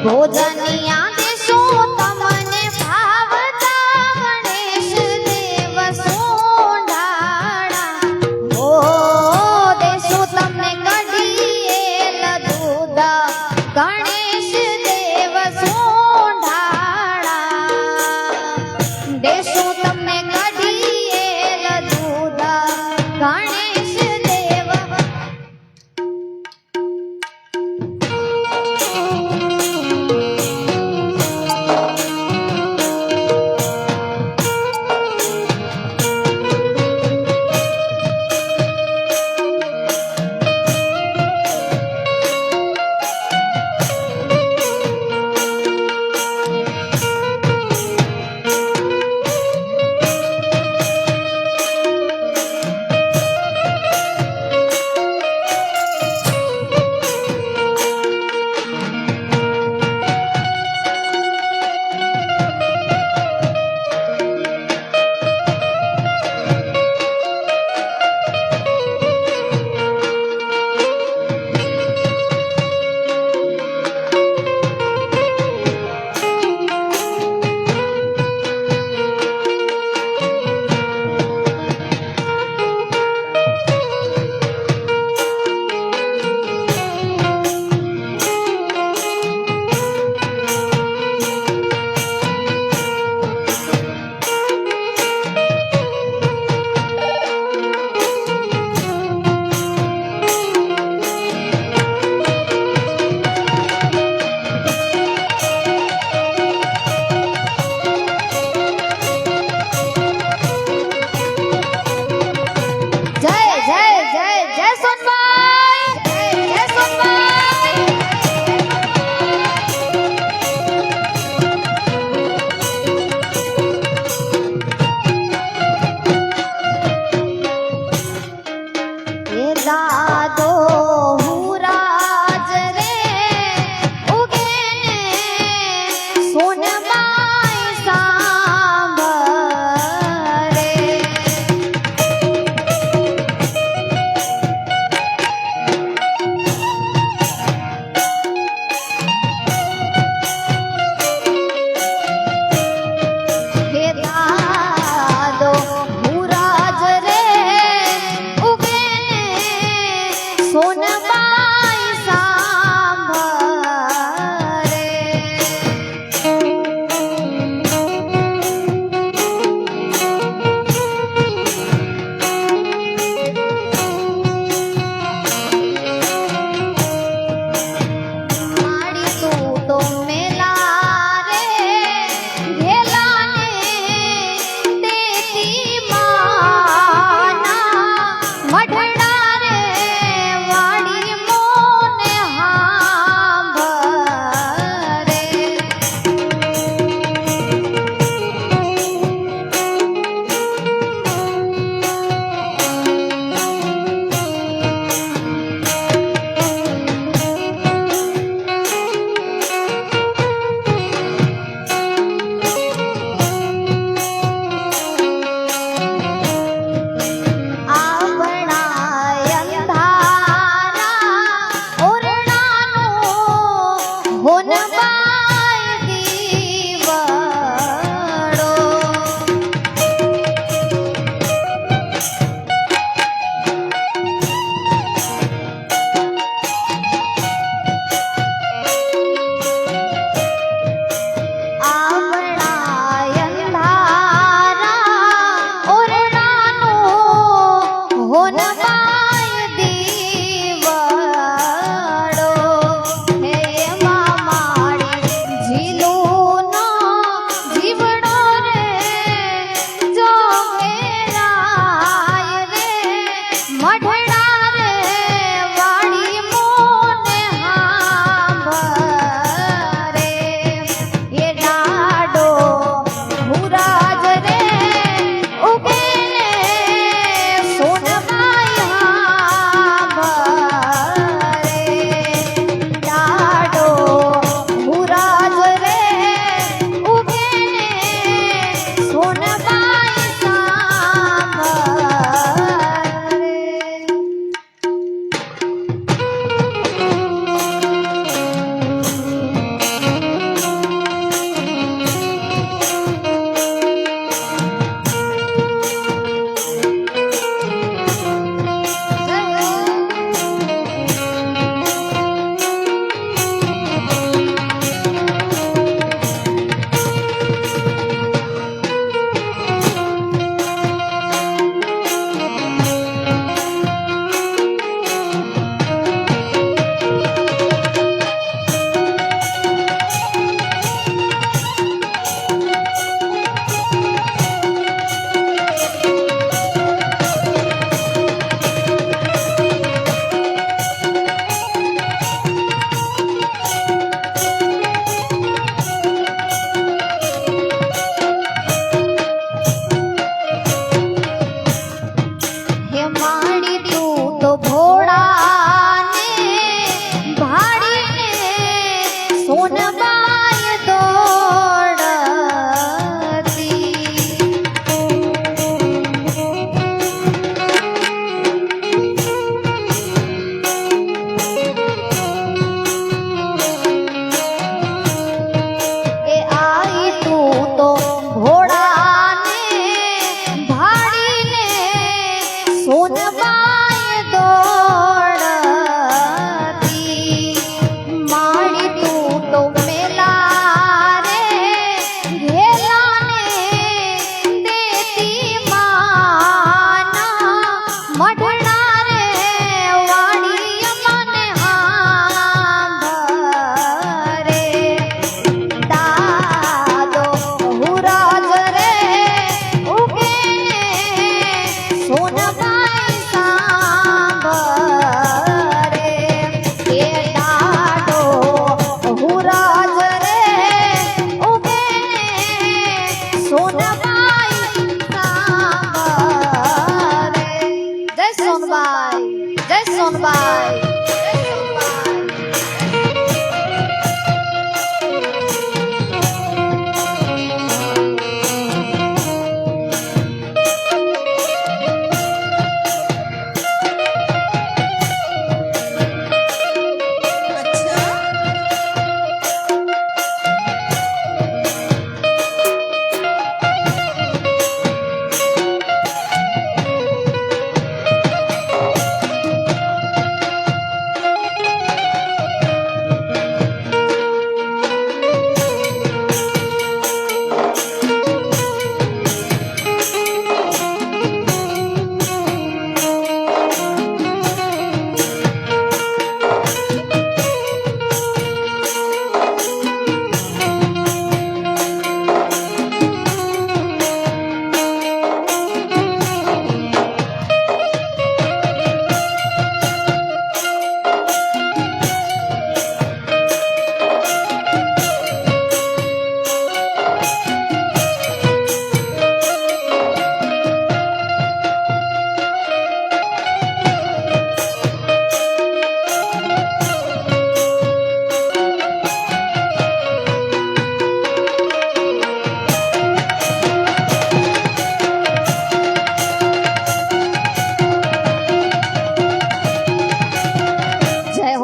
ભોજનિયા દેશો તમને ભાવતા ગણેશ દેવ સોંઢાળા ઓ દેશો તમને કઢીએલ દૂધ ગણેશ દેવ સોંઢાળા દેશો તમને કઢીએલ દૂધ ગણેશ દેવ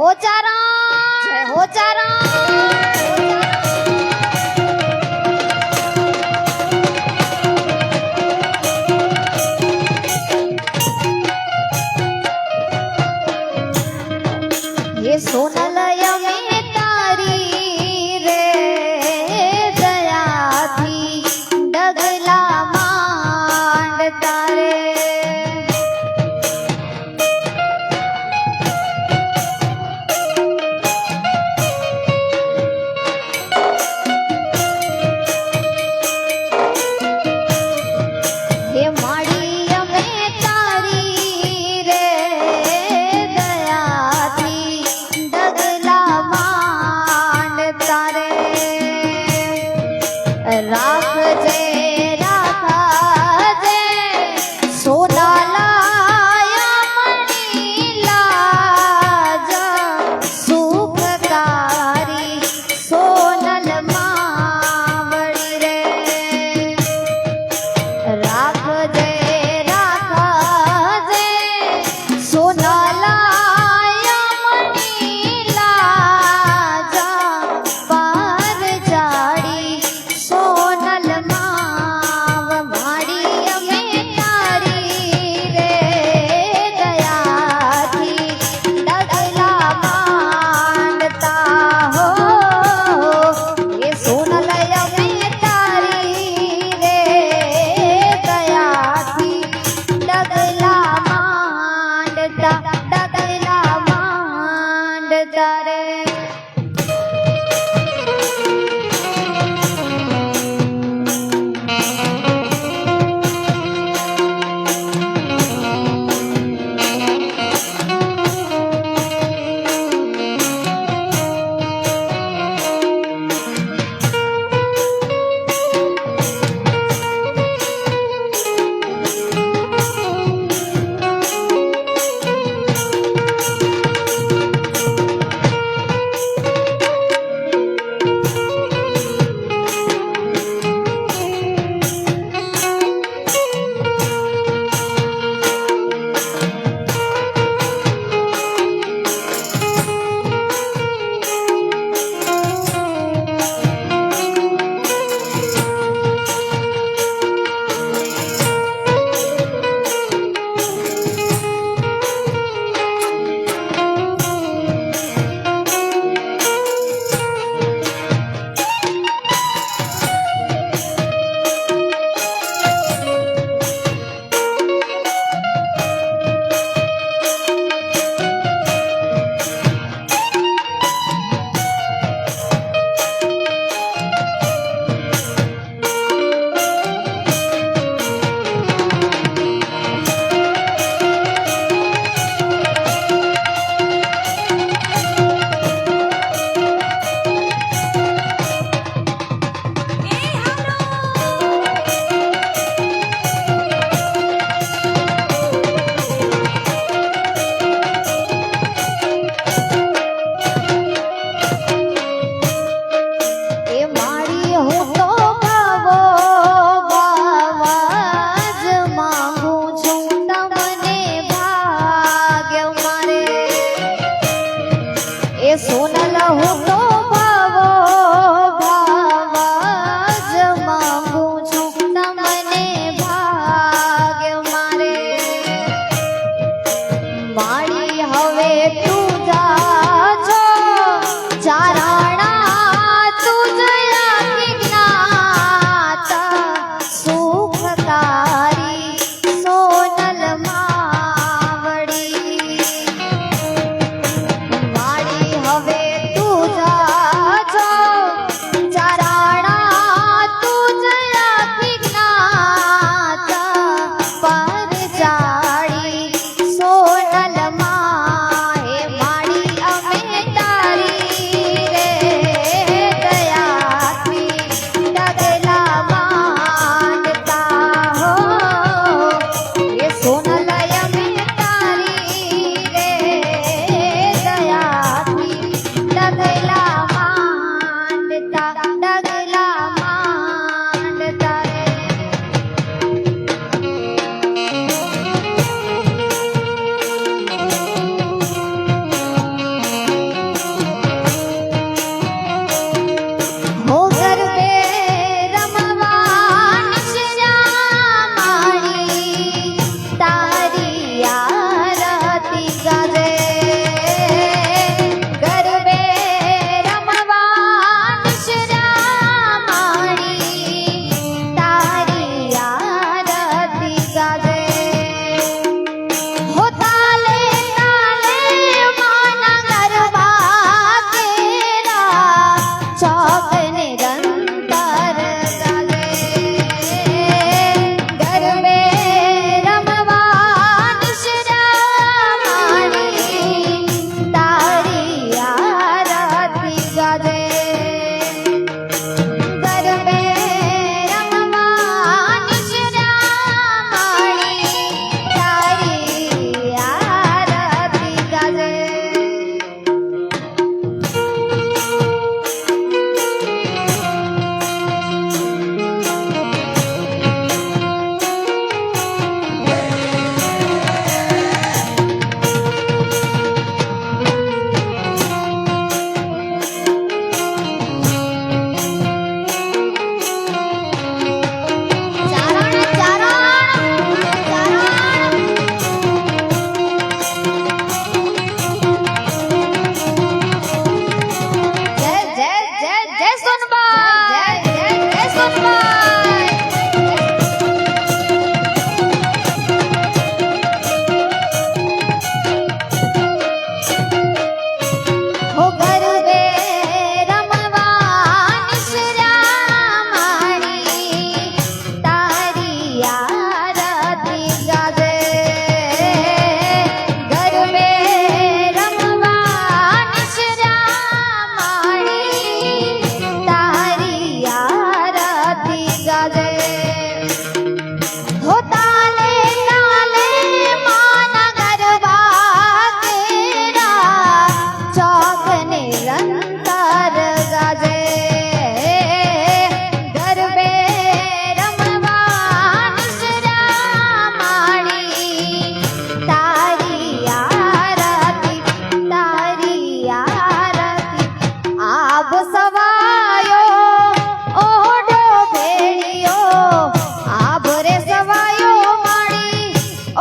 હો ચારણ જય હો ચારણ ये सोनलय में तारी रे दया थी डगला માંડ તારે ये माड़ी અમે તારી રે દયાથી ડગલા માંડ તારે રાખજે રાખજે સોના લાયા મણી લાજ સુખકારી સોનલ માવડી રે રાખજે રાખજે સોના લાયા મણી લાજા પાર જાડી સોનલ માવ માડી અમે તારી રે દયાથી ડગલા માંડતા હો એ સોનલ અમે તારી રે દયાથી ડગલા માંડતા રે એ મારી હું તો ભાવો ભાવાજ માંગુ છું તમને ભાગ્ય મારે એ સોનલ હું તો ભાવો ભાવાજ માંગુ છું તમને ભાગ્ય મારે મારી હવે તું જાજો ચારણા તું જયા જ્ઞાત સુખકારી સોનલ માવડી મારી હવે તું જા આભ સવાયો ઓઢો ભેળિયો આભ રે સવાયો માણી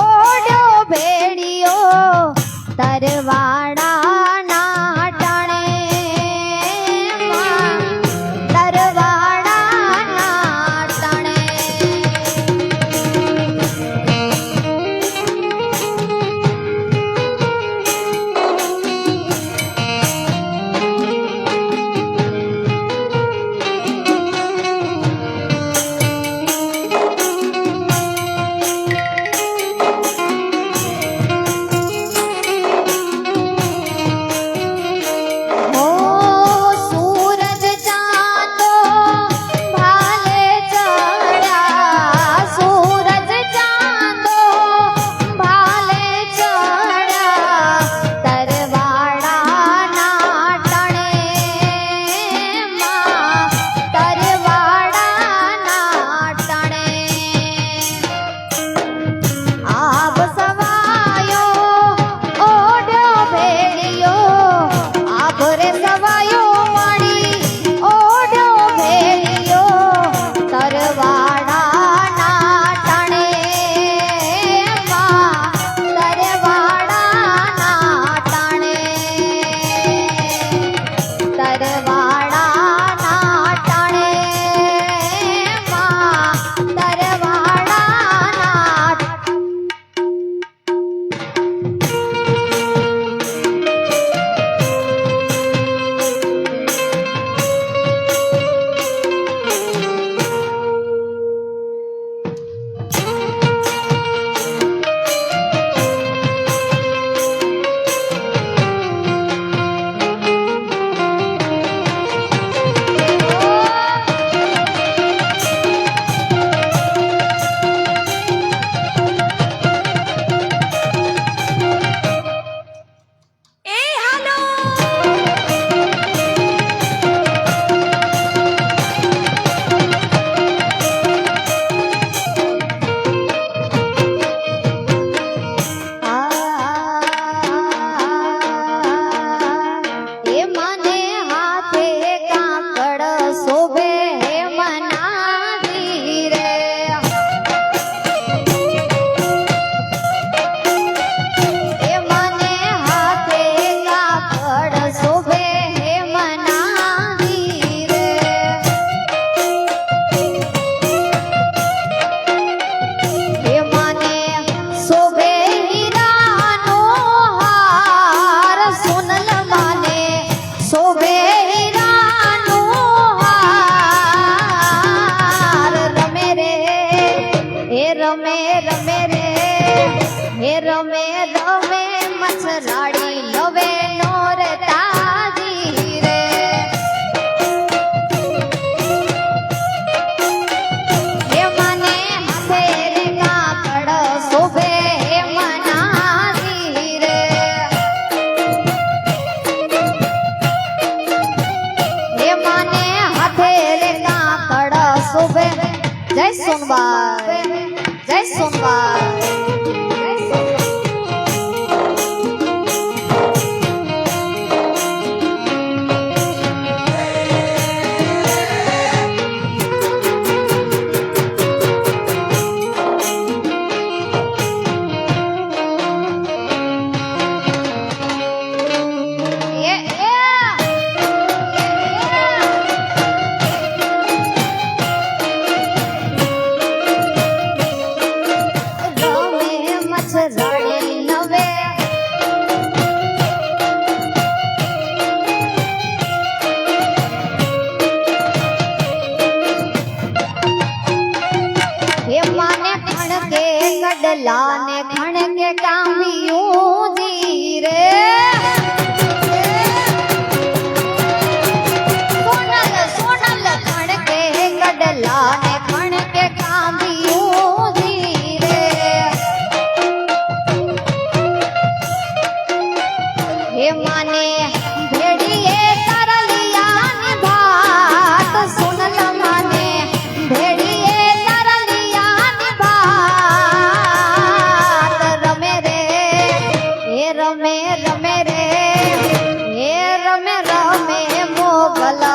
ઓઢો ભેળિયો તરવાડાના ટાણે માં તરવાડાના ટાણે મછરાડી લવે નોર તાજી રે હે મને હાથે રે કાકડ શોભે હે મનાજી રે હે મને હાથે રે કાકડ શોભે જય સોનબાઈ જય સોનબાઈ કડલા ને ખણ કે કામિયું ધીરે સોનલ સોનલ ખણ કે કડલા ને ખણ કે કામિયું ધીરે હે માને ભેડીએ કરલિયા ની ભાત સોનલ માને ભેડીએ કરલિયા ની ભાત રમે રે હે રમે રમે રે હે રમે રમે મોગલ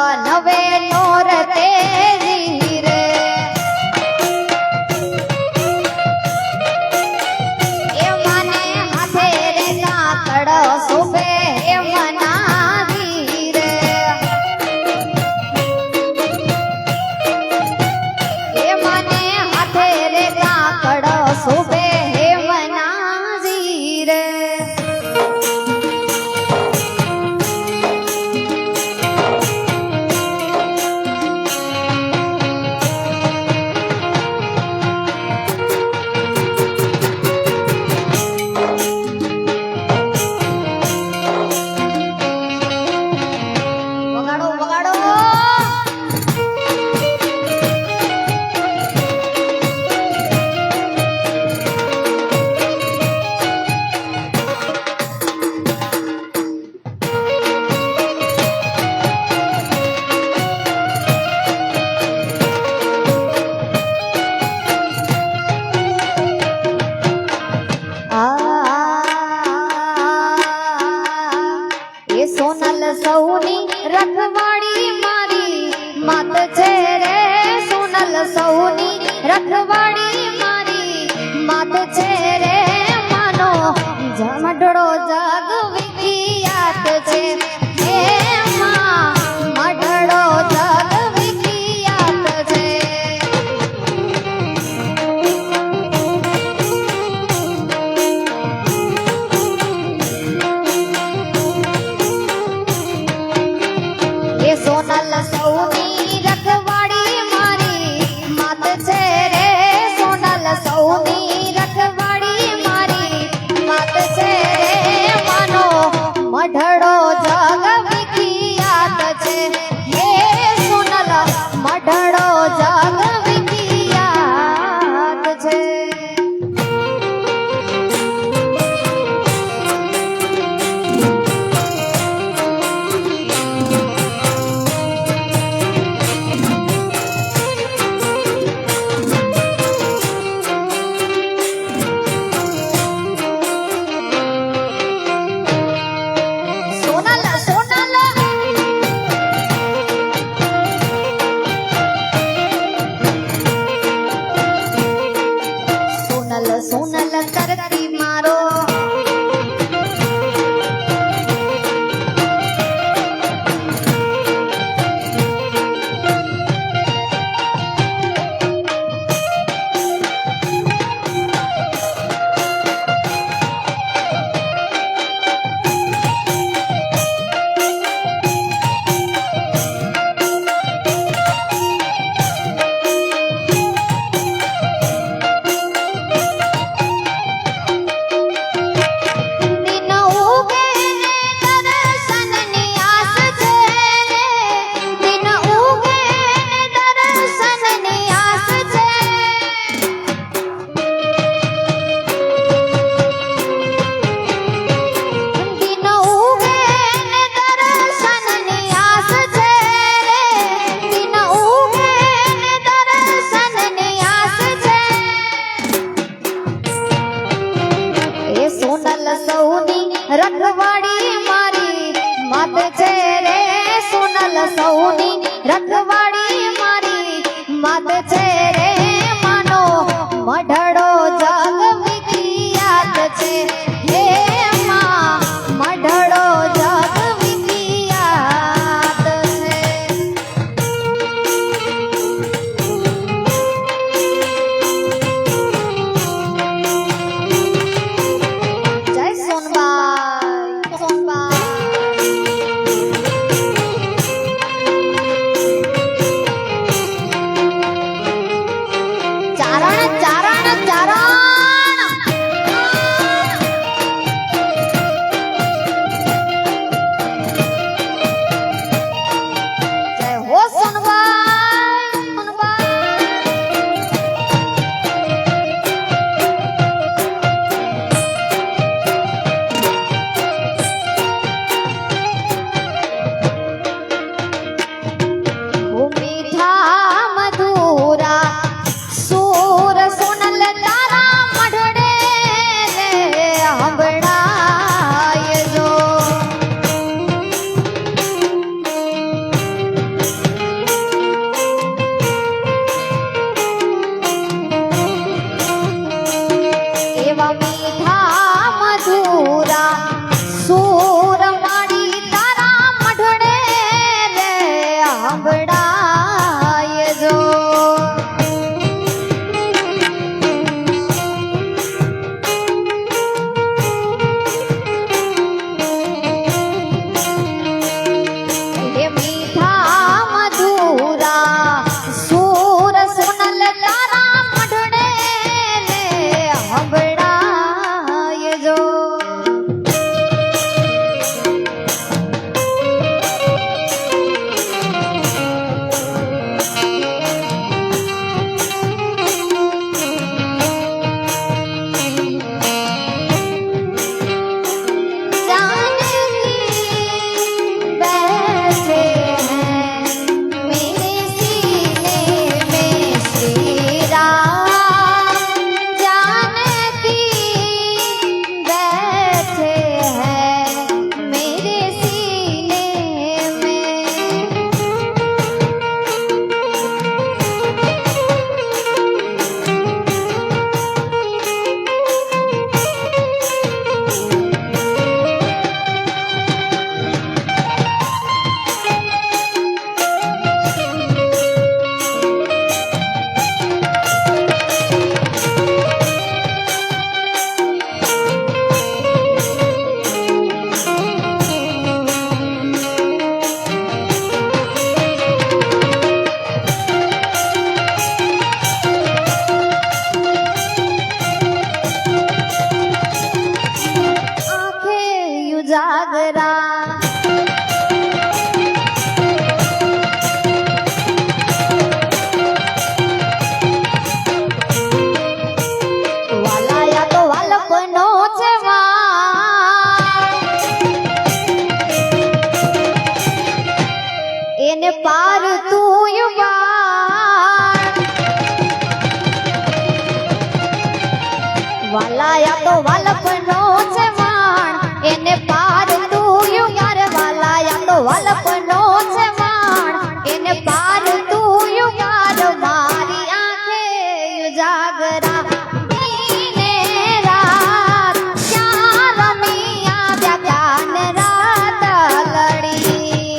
સૌની રખવાડી મારી માત છે રે સોનલ સૌની રખવાડી મારી માત છે રે માનો મઢડો જગ વિખ્યાત છે હે માં મઢડો જગ વિખ્યાત છે એ સોનલ સૌની રખવાડી મારી માત છે રે સોનલ સૌની રખવાડી મારી માત છે રે માનો મઢડો જગ વિખ્યાત છે હે સોનલ મઢડો જગ વિખ્યાત છે સોનલ સોનલ સોનલ સોનલ કરતી મારો દિન ઉગે ને દર્શનની આસ છે રે દિન ઉગે ને દર્શનની આસ છે દિન ઉગે ને દર્શનની આસ છે રે દિન ઉગે ને દર્શનની આસ છે એ સોનલ સૌની રખવાડી મારી માત છે રે સોનલ સૌની રખવાડી મારી માત છે રે માનો મઢડો જગ વિખ્યાત છે હે માં મઢડો જગ વિખ્યાત છે જય સોનબાઈ સોનબાઈ એને પાર તું યુવાન વાલાયા તો વાલપનો છે વાણ એને પાર તું યુગાર વાલાયા તો વાલપનો છે વાણ એને પાર તું યુગાર મારી આંખે જાગરા દીને રાત ક્યાં રમી આવ્યા કાન રાત લડી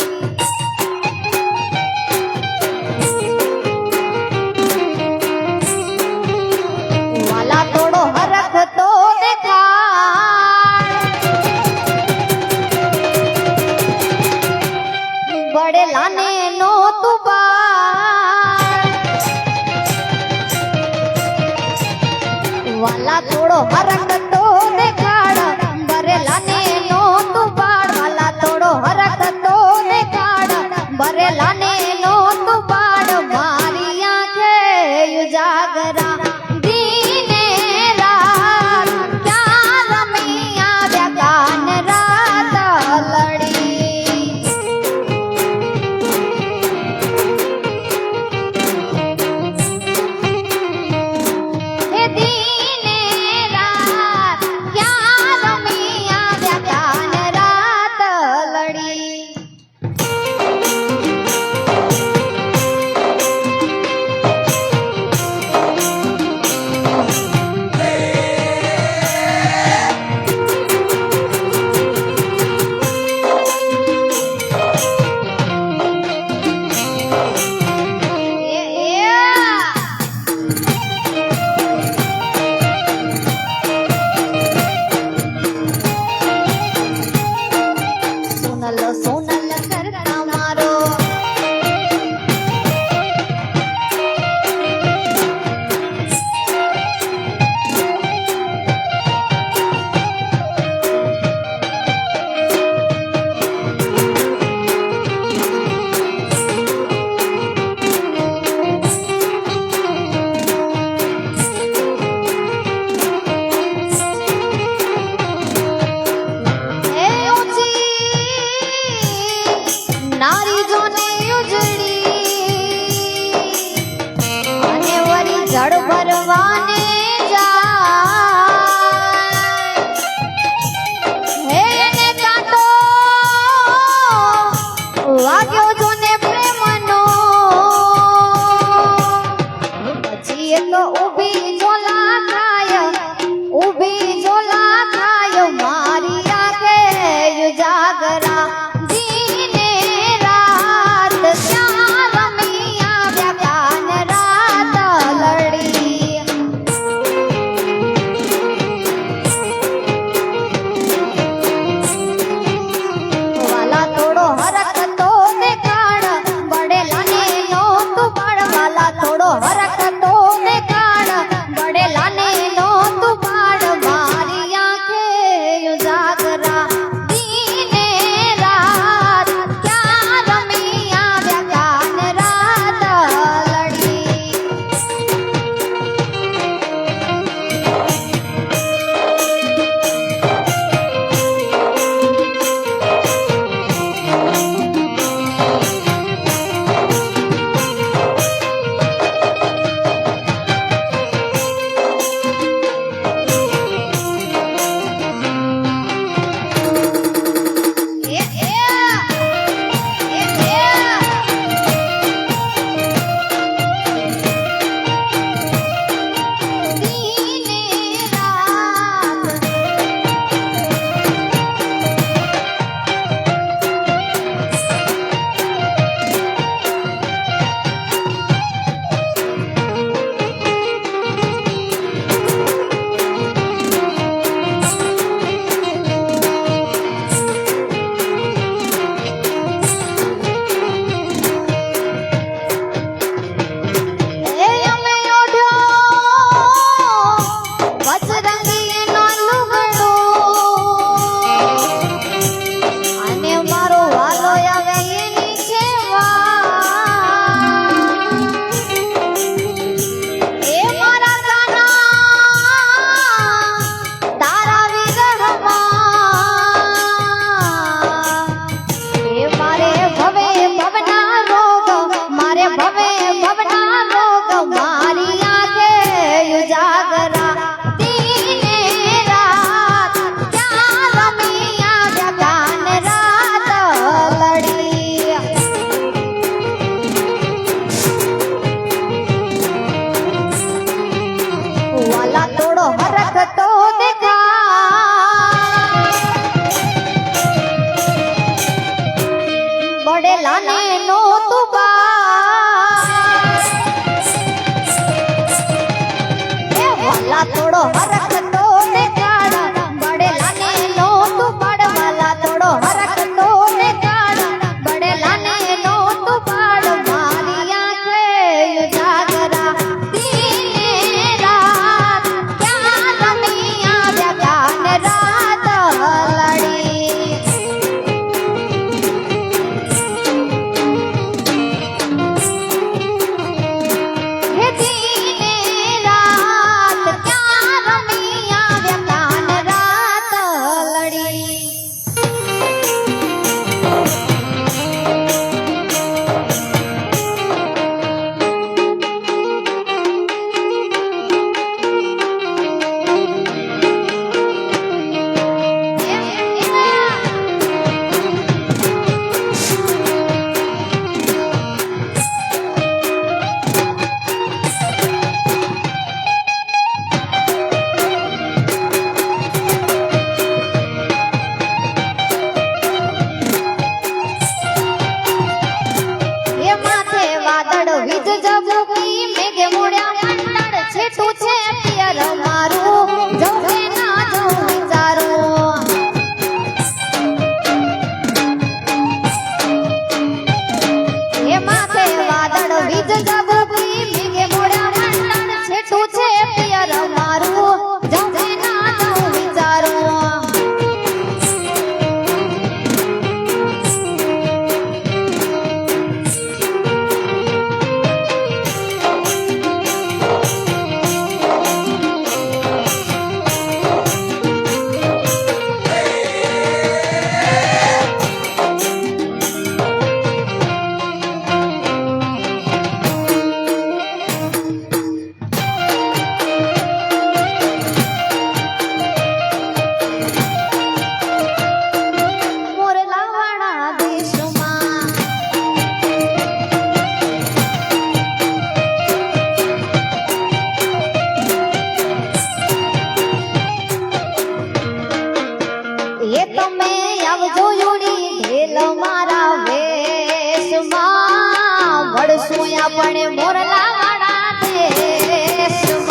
વાલા થોડો હરખ તો દેખાડ બડેલાને નો તું બાળ વાલા થોડો હરખ તો દેખાડ બરેલાને નો તું બાળ વાલા થોડો હરખ તો દેખાડ બરેલાને નો તું બાળ મારી આંખે ઉજાગરા દીને રાત ક્યાં રમી આવ્યા કાન રાત લડી હે દીને રાત ક્યાં રમી આવ્યા કાન રાત લડી સોનલ કરતા મારો એ ઊંચી નારી જોને ઉજળી અને વળી જળ ભરવાને જાય હે એને કાંટો વાગ્યો જોને પ્રેમનો પછી એ તો ઊભી ઝોલા ખાય ઊભી ઝોલા ખાય મારી આંખે જાગરા દીને રાત વડેલા ને નો તું એ વાલા થોડો હરકતો ને કાળ વડેલા ને નો તું પાડ વાલા થોડો હરકતો ને કાળ વડેલા ને નો તું પાડ મારી આંખે જાગરા દિને રાત ક્યાં રમી આવ્યા કાન રાત લડી હે દિને રાત ક્યાં રમી આવ્યા કાન રાત લડી એ માથે વાદળ વીજ જબુકી મેઘે મોડ્યા મંડળ છેટું છે પિયર મારું જઉં કે ના જઉં વિચારું એ માથે વાદળ વીજ જબુકી મેઘે મોડ્યા મંડળ છેટું છે પિયર મારું જઉં કે ના જઉં વિચારું મોરલાવાળા દેશમાં એ તમે આવજો જોડી ઢેલ મારા વેશમાં વળશું આપણે મોરલાવાળા દેશમાં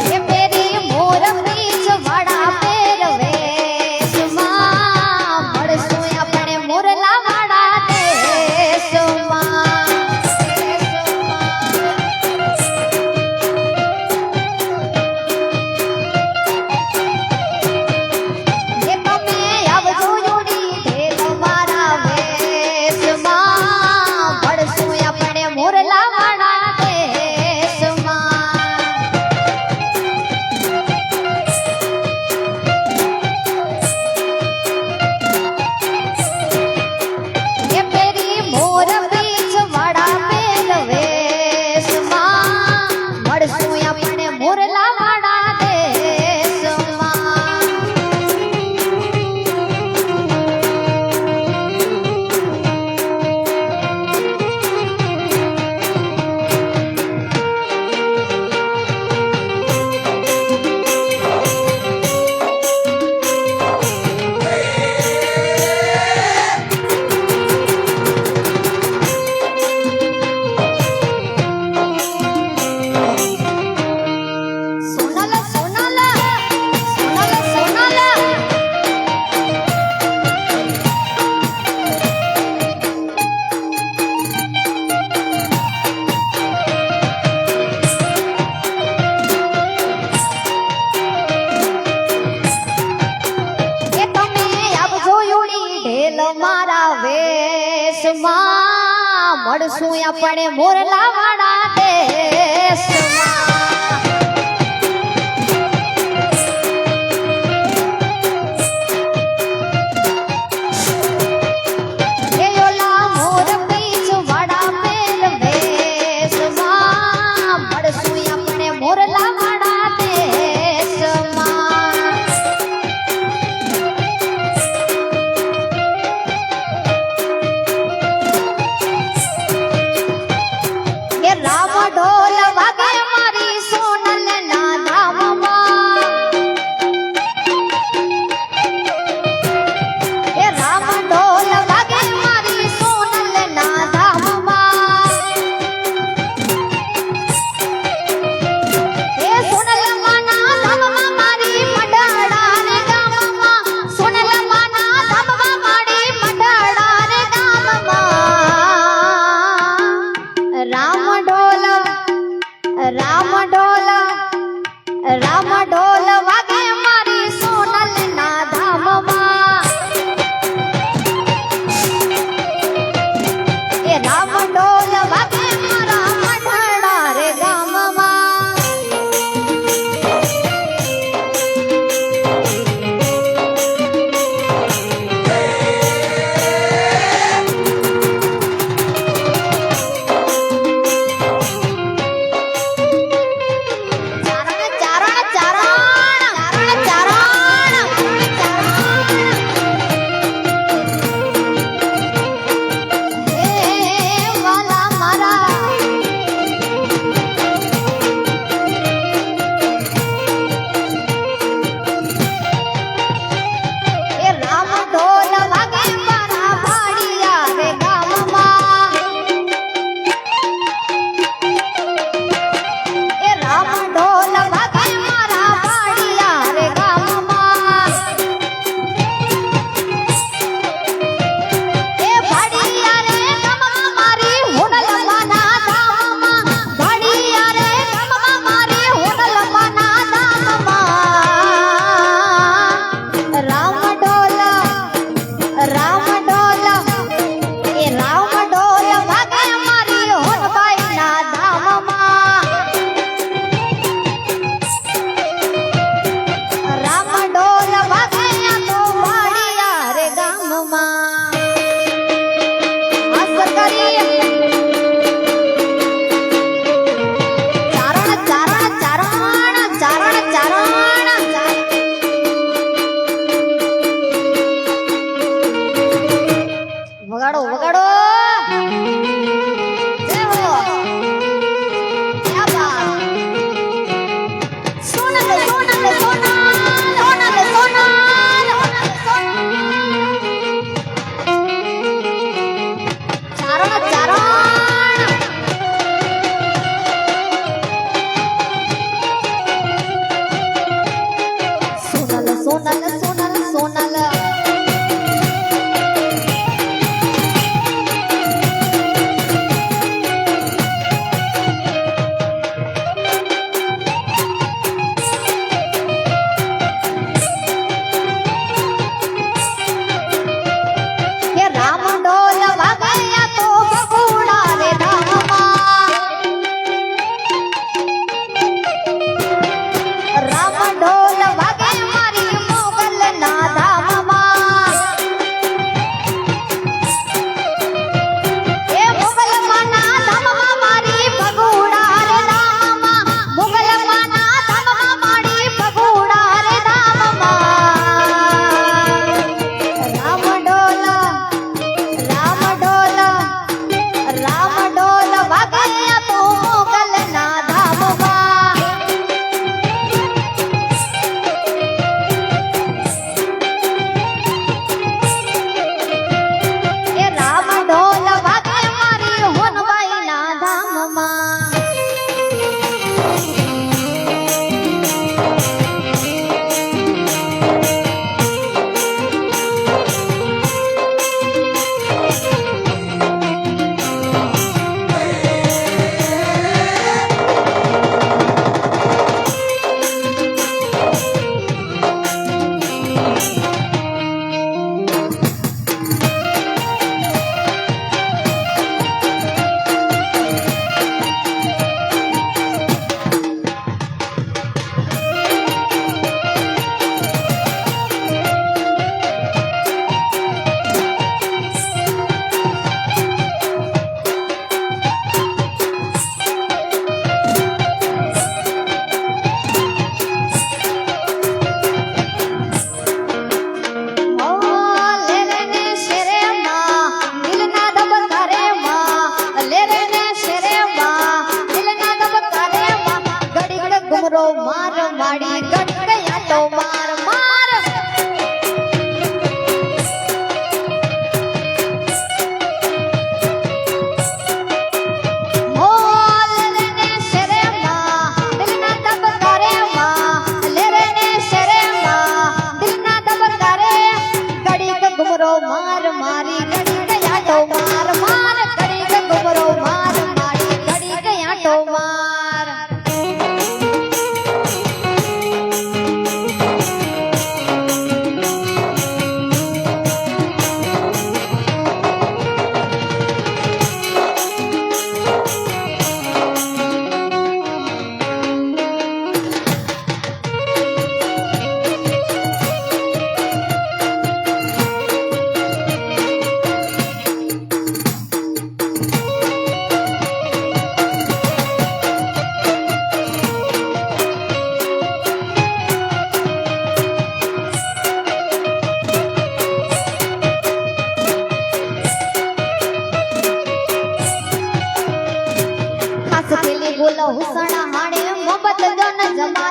એ પેરી મોર પીછ વાળા પહેરવેશમાં વળશું આપણે મોરલાવાળા દેશમાં એ તમે આવજો જોડી ઢેલ મારા વેશમાં વળશું આપણે મોરલાવાળા દેશમાં એ પેરી મોર પીછ વાળા પહેરવેશમાં વળશું આપણે મોરલાવાળા દેશમાં સોનલ સોનલ સોનલ સોનલ એ તમે આવજો જોડી ઢેલ મારા વેશમાં મળશું આપણે મોરલાવાળા દેશમાં એ ઓલા મોર પીછ વાળા પહેરવેશમાં મળશું આપણે મોરલાવાળા દેશમાં એ રામ ઢોલ રામ ઢોલ વાગે મારી સોનલના ધામમાં એ રામ ઢોલ વાગે મારા મઢડા રે ગામમાં વગાડો વગાડો જય હો ક્યા બાત સોનલ સોનલ સોનલ સોનલ સોનલ ચારણ ચારણ સોનલ સોનલ સોનલ સોનલ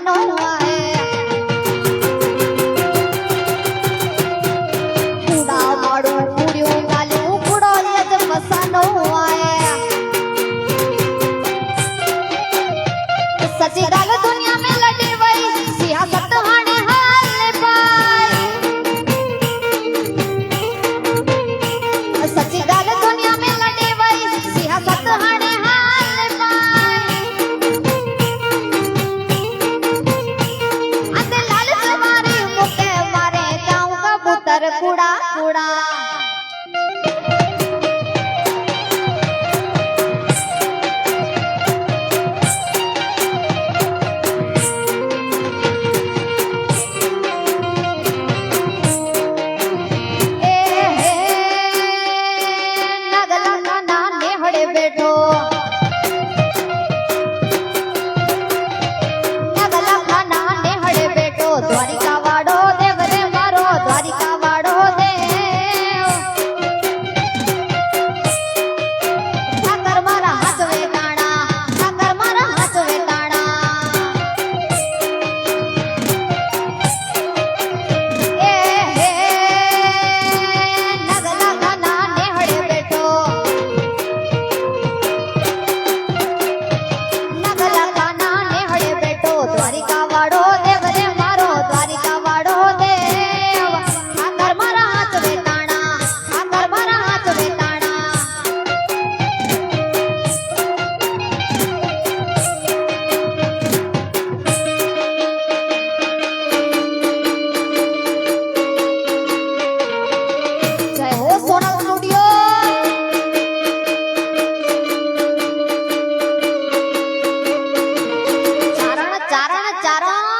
મસાનો આહે કુડા માડું કુડ્યું ગાલ્યું કુડો યજ મસાનો આહે सची गाल दुनिया में लड़ी वही सियासत हाने हाल पाई सची गाल दुनिया में लड़ी वही सियासत हाने हाल पाई अंदे लाल तुम्हारी मुके मारे जाऊं कबूतर कुड़ा कुड़ा દ્વારિકા વાડો દેવ રે મારો દ્વારિકા વાડો દેવ ઠાકર મારા હાથ વેતાણા ઠાકર મારા હાથ વેતાણા એ હે નગલા ખાના નેહડે બેઠો નગલા ખાના નેહડે બેઠો દ્વારિકા વાડો દેવ રે મારો દ્વારિકા વાડો દેવ ઠાકર મારા હાથ વેતાણા ઠાકર મારા હાથ વેતાણા જય હો સોનલ સ્ટુડિયો ચારણ ચારણ ચારણ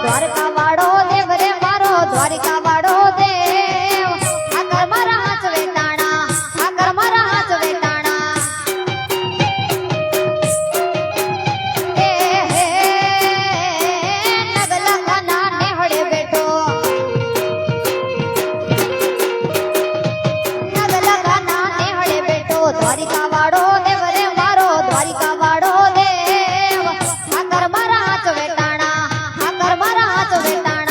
દ્વારકા વાડો દેવ રે મારો દ્વારકા વાડો દેવ ઠાકર મારા હાથ વેતાણા ઠાકર મારા હાથ વેતાણા એ હે નગલા ખાના નેહડે બેઠો નગલા ખાના નેહડે બેઠો દ્વારકા વાડો દેવ રે મારો દ્વારકા વાડો દેવ ઠાકર મારા હાથ વેતાણા ઠાકર મારા હાથ વેતાણા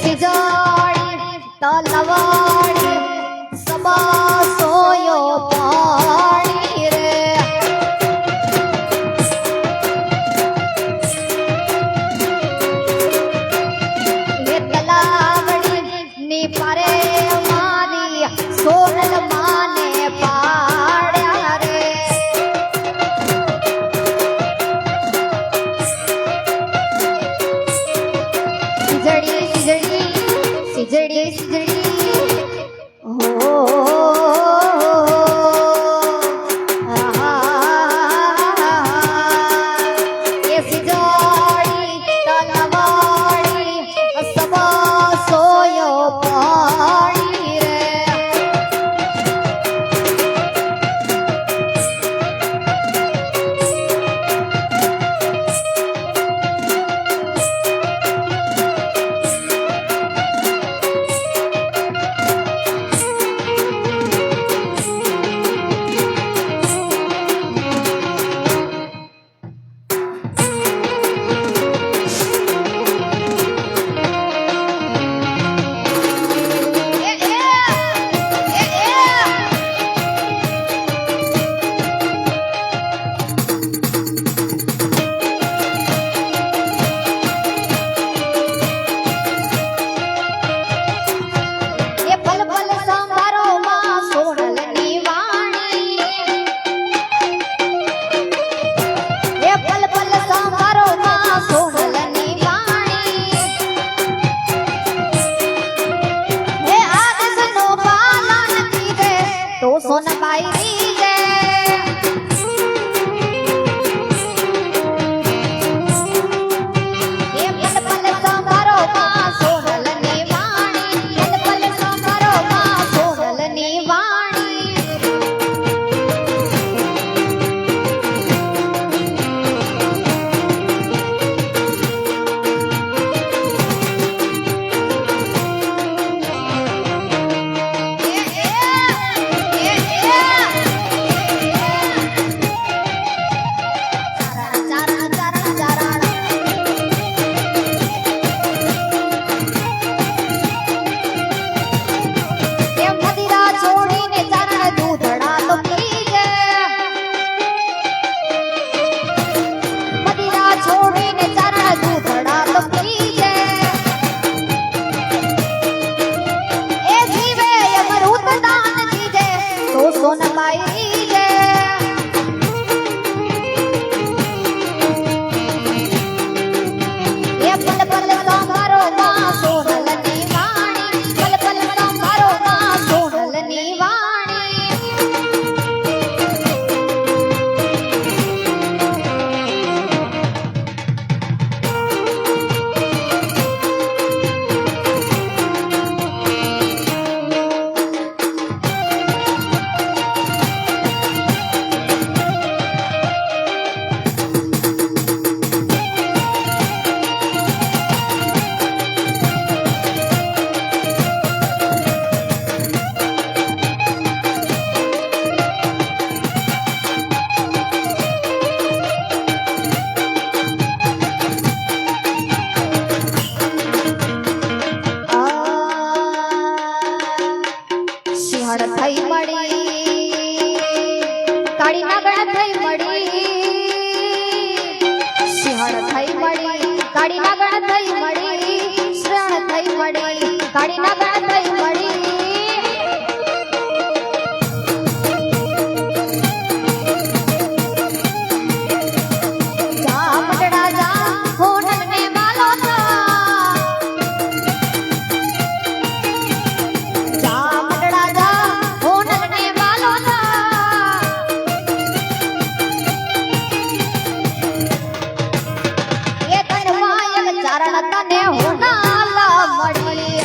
સિજોડી તલવાડી સબા સોયો પાણી રે એ તલાવડી ની પારે મારી સોનલ માને પાડ્યા રે સિજડી સિજડી હો એ સિજડી તલવાડી સબા સોયો પાણી રે કાળી નાગણ થઈ મળી શ્રણ થઈ મળી કાળી નાગણ થઈ મળી જા મટડા જા હોનલ ને માલો થા જા મટડા જા હોનલ ને માલો થા એ તન માયક ચારણ તને હોનાલા મળી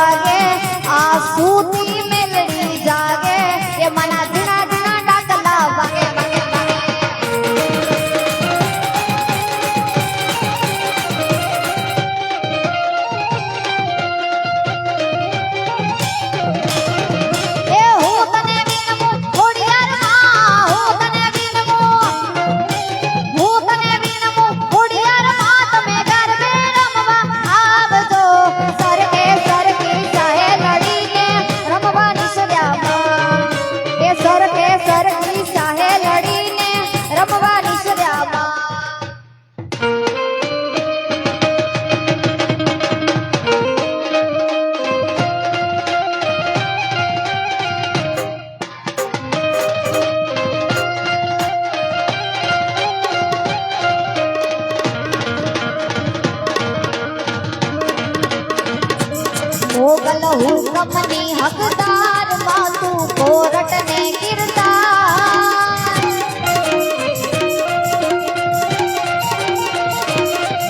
લાગે આ સૂતી મેલડી જાગે એ મના ધીણા ધીણા ડાકલા વાગે વાગે વાગે એ હું તને વિનમું ખોડિયારમાં હું તને વિનમું ખોડિયારમાં તમે ગરબે રમવા આવજો સરકે સરકી સાહે લડીને રમવા નિસર્યામાં એ સરકે સરકી સાહે લડીને રમવા નિસર્યામાં મોગલ હુકમની હકદાર માતું કોરટ ને કિરદાર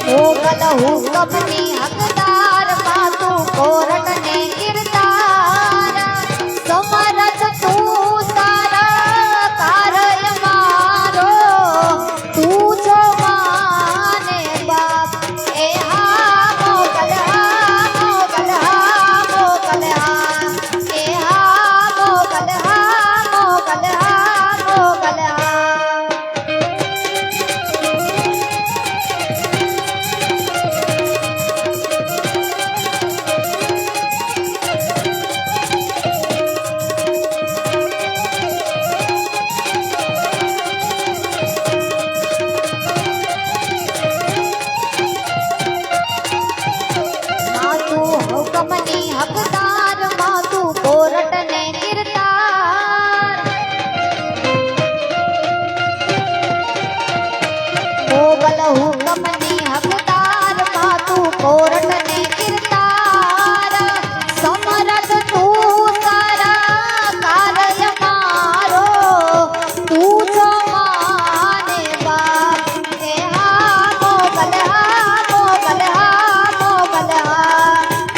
મોગલ હુકમની હકદાર માતું કોરટ ને કિરદાર સમરથ તું તારા કાર્ય મારો તું જો માને બાપ એ હા મોગલ હા મોગલ હા મોગલ હા એ હા મોગલ હા મોગલ હા મોગલ હા માતું હુકમની હકદાર માતું કોરટ ને કિરદાર મોગલ હુકમની હકદાર માતું કોરટ ને કિરદાર સમરથ તું તારા કાર્ય મારો તું જો માને બાપ એ હા મોગલ હા મોગલ હા મોગલ હા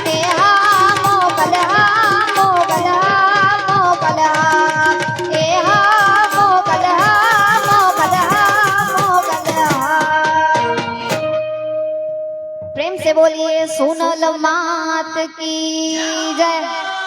એ હા મોગલ હા મોગલ હા મોગલ હા એ હા મોગલ હા મોગલ હા મોગલ હા प्रेम से बोलिए सोनल मात की जय।